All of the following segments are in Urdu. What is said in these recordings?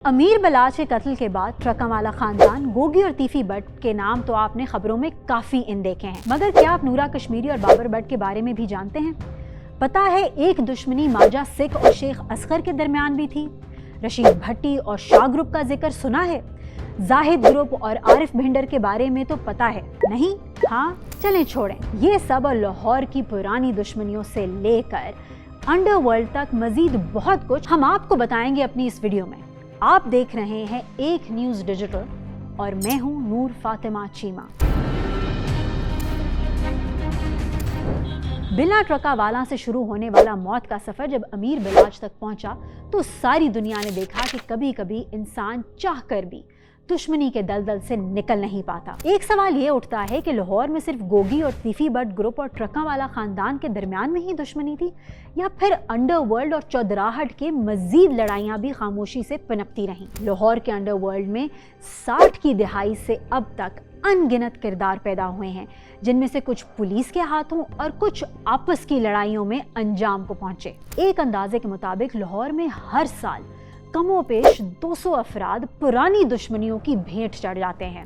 امیر بلاچ کے قتل کے بعد ٹرکا والا خاندان گوگی اور تیفی بٹ کے نام تو آپ نے خبروں میں کافی دیکھے ہیں، مگر کیا آپ نورا کشمیری اور بابر بٹ کے بارے میں بھی جانتے ہیں؟ پتا ہے ایک دشمنی ماجا سکھ اور شیخ اصغر کے درمیان بھی تھی۔ رشید بھٹی اور شاہ گروپ کا ذکر سنا ہے؟ زاہد گروپ اور عارف بھنڈر کے بارے میں تو پتا ہے نہیں؟ ہاں چلیں چھوڑیں یہ سب، اور لاہور کی پرانی دشمنیوں سے لے کر انڈر ورلڈ تک مزید بہت کچھ ہم آپ کو بتائیں گے اپنی اس ویڈیو میں۔ آپ دیکھ رہے ہیں ایک نیوز ڈیجیٹل اور میں ہوں نور فاطمہ چیمہ۔ بلا ٹرکا والا سے شروع ہونے والا موت کا سفر جب امیر بلاچ تک پہنچا تو ساری دنیا نے دیکھا کہ کبھی کبھی انسان چاہ کر بھی دشمنی کے دلدل سے نکل نہیں پاتا۔ ایک سوال یہ اٹھتا ہے کہ لاہور میں صرف گوگی اور تیفی بٹ گروپ اور ٹرکا والا خاندان کے درمیان میں ہی دشمنی تھی، یا پھر انڈر ورلڈ اور چودراہٹ کے مزید لڑائیاں بھی خاموشی سے پنپتی رہیں؟ لاہور کے انڈر ورلڈ میں 60 کی دہائی سے اب تک ان گنت کردار پیدا ہوئے ہیں، جن میں سے کچھ پولیس کے ہاتھوں اور کچھ آپس کی لڑائیوں میں انجام کو پہنچے۔ ایک اندازے کے مطابق لاہور میں ہر سال کم و بیش 200 افراد پرانی دشمنیوں کی بھیٹ چڑھ جاتے ہیں۔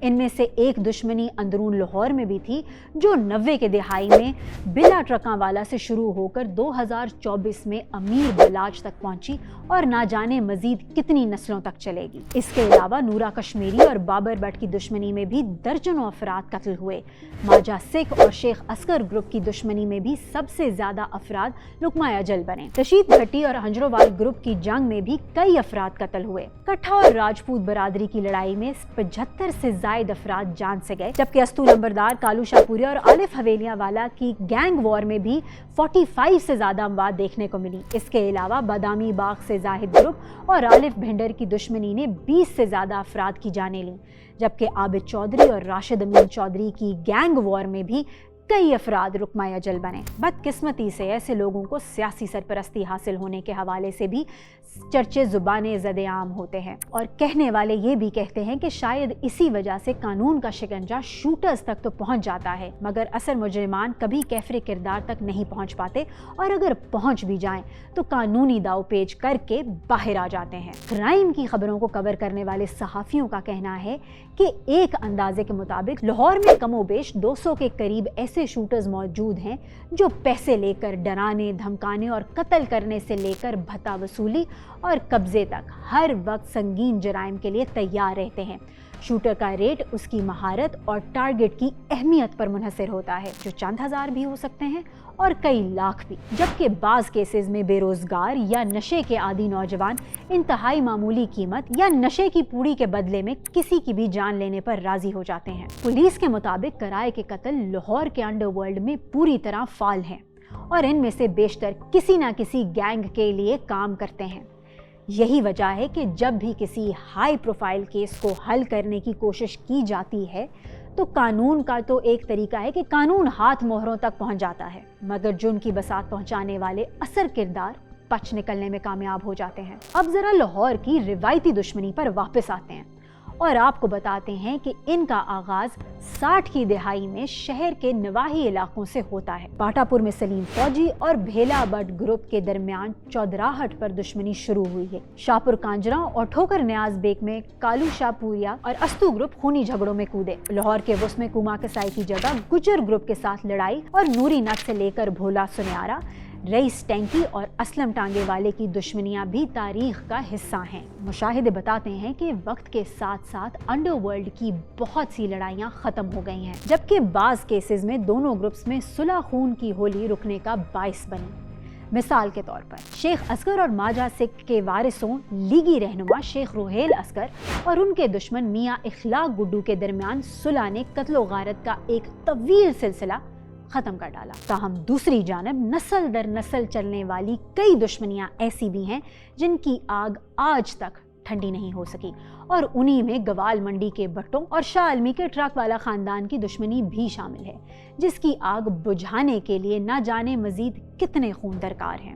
ان میں سے ایک دشمنی اندرون لاہور میں بھی تھی جو 90 کے دہائی میں بلا ٹرکاں والا سے شروع ہو کر 2024 میں امیر بلاچ تک پہنچی اور نہ جانے مزید کتنی نسلوں تک چلے گی۔ اس کے علاوہ نورا کشمیری اور بابر بٹ کی دشمنی میں بھی درجنوں افراد قتل ہوئے۔ ماجا سکھ اور شیخ اصغر گروپ کی دشمنی میں بھی سب سے زیادہ افراد لقمہ اجل بنے۔ رشید بھٹی اور ہنجروال گروپ کی جنگ میں بھی کئی افراد قتل ہوئے۔ کٹھا اور راجپوت برادری کی لڑائی میں 75 سے زائد افراد جان سے گئے، جبکہ استو لمبردار، کالو شاپوریا اور آلف حویلیاں والا کی گینگ وار میں بھی 45 سے زیادہ اموات دیکھنے کو ملی۔ اس کے علاوہ بادامی باغ سے زاہد گروپ اور عالف بھنڈر کی دشمنی نے 20 سے زیادہ افراد کی جانیں لیں، جبکہ عابد چودھری اور راشد امین چودھری کی گینگ وار میں بھی کئی افراد رقمہ اجل بنے۔ بدقسمتی سے ایسے لوگوں کو سیاسی سرپرستی حاصل ہونے کے حوالے سے بھی چرچے زبانیں زد عام ہوتے ہیں، اور کہنے والے یہ بھی کہتے ہیں کہ شاید اسی وجہ سے قانون کا شکنجہ شوٹرز تک تو پہنچ جاتا ہے، مگر اصل مجرمان کبھی کیفر کردار تک نہیں پہنچ پاتے، اور اگر پہنچ بھی جائیں تو قانونی داؤ پیچ کر کے باہر آ جاتے ہیں۔ کرائم کی خبروں کو کور کرنے والے صحافیوں کا کہنا ہے کہ ایک اندازے کے مطابق لاہور میں کم و بیش 200 کے قریب ایسے شوٹرز موجود ہیں جو پیسے لے کر ڈرانے، دھمکانے اور قتل کرنے سے لے کر بھتہ وصولی اور قبضے تک ہر وقت سنگین جرائم کے لیے تیار رہتے ہیں۔ شوٹر کا ریٹ اس کی مہارت اور ٹارگٹ کی اہمیت پر منحصر ہوتا ہے، جو چند ہزار بھی ہو سکتے ہیں اور کئی لاکھ بھی، جبکہ بعض کیسز میں بے روزگار یا نشے کے عادی نوجوان انتہائی معمولی قیمت یا نشے کی پوڑی کے بدلے میں کسی کی بھی جان لینے پر راضی ہو جاتے ہیں۔ پولیس کے مطابق کرائے کے قتل لاہور کے انڈر ورلڈ میں پوری طرح فعال ہیں، اور ان میں سے بیشتر کسی نہ کسی گینگ کے لیے کام کرتے ہیں۔ یہی وجہ ہے کہ جب بھی کسی ہائی پروفائل کیس کو حل کرنے کی کوشش کی جاتی ہے تو قانون کا تو ایک طریقہ ہے کہ قانون ہاتھ مہروں تک پہنچ جاتا ہے، مگر جن کی بساط پہنچانے والے اثر کردار بچ نکلنے میں کامیاب ہو جاتے ہیں۔ اب ذرا لاہور کی روایتی دشمنی پر واپس آتے ہیں اور آپ کو بتاتے ہیں کہ ان کا آغاز 60 کی دہائی میں شہر کے نواحی علاقوں سے ہوتا ہے۔ باٹا پور میں سلیم فوجی اور بھیلا بٹ گروپ کے درمیان چودراہٹ پر دشمنی شروع ہوئی ہے۔ شاہپور کانجراں اور ٹھوکر نیاز بیگ میں کالو شاپوریا اور استو گروپ خونی جھگڑوں میں کودے۔ لاہور کے وس میں کوما کسائی کی جگہ گجر گروپ کے ساتھ لڑائی، اور نوری نٹ سے لے کر بھولا سنیارا، رئیس ٹینکی اور اسلم ٹانگے والے کی دشمنیاں بھی تاریخ کا حصہ ہیں۔ مشاہدے بتاتے ہیں کہ وقت کے ساتھ ساتھ انڈر ورلڈ کی بہت سی لڑائیاں ختم ہو گئی ہیں، جبکہ بعض کیسز میں دونوں گروپس میں صلح خون کی ہولی رکنے کا باعث بنی۔ مثال کے طور پر شیخ اصغر اور ماجا سکھ کے وارثوں لیگی رہنما شیخ روہیل اصغر اور ان کے دشمن میاں اخلاق گڈو کے درمیان صلح نے قتل و غارت کا ایک طویل سلسلہ ختم کر ڈالا۔ تاہم دوسری جانب نسل در نسل چلنے والی کئی دشمنیاں ایسی بھی ہیں جن کی آگ آج تک ٹھنڈی نہیں ہو سکی، اور انہی میں گوال منڈی کے بٹوں اور شاہ علمی کے ٹرک والا خاندان کی دشمنی بھی شامل ہے، جس کی آگ بجھانے کے لیے نہ جانے مزید کتنے خون درکار ہیں۔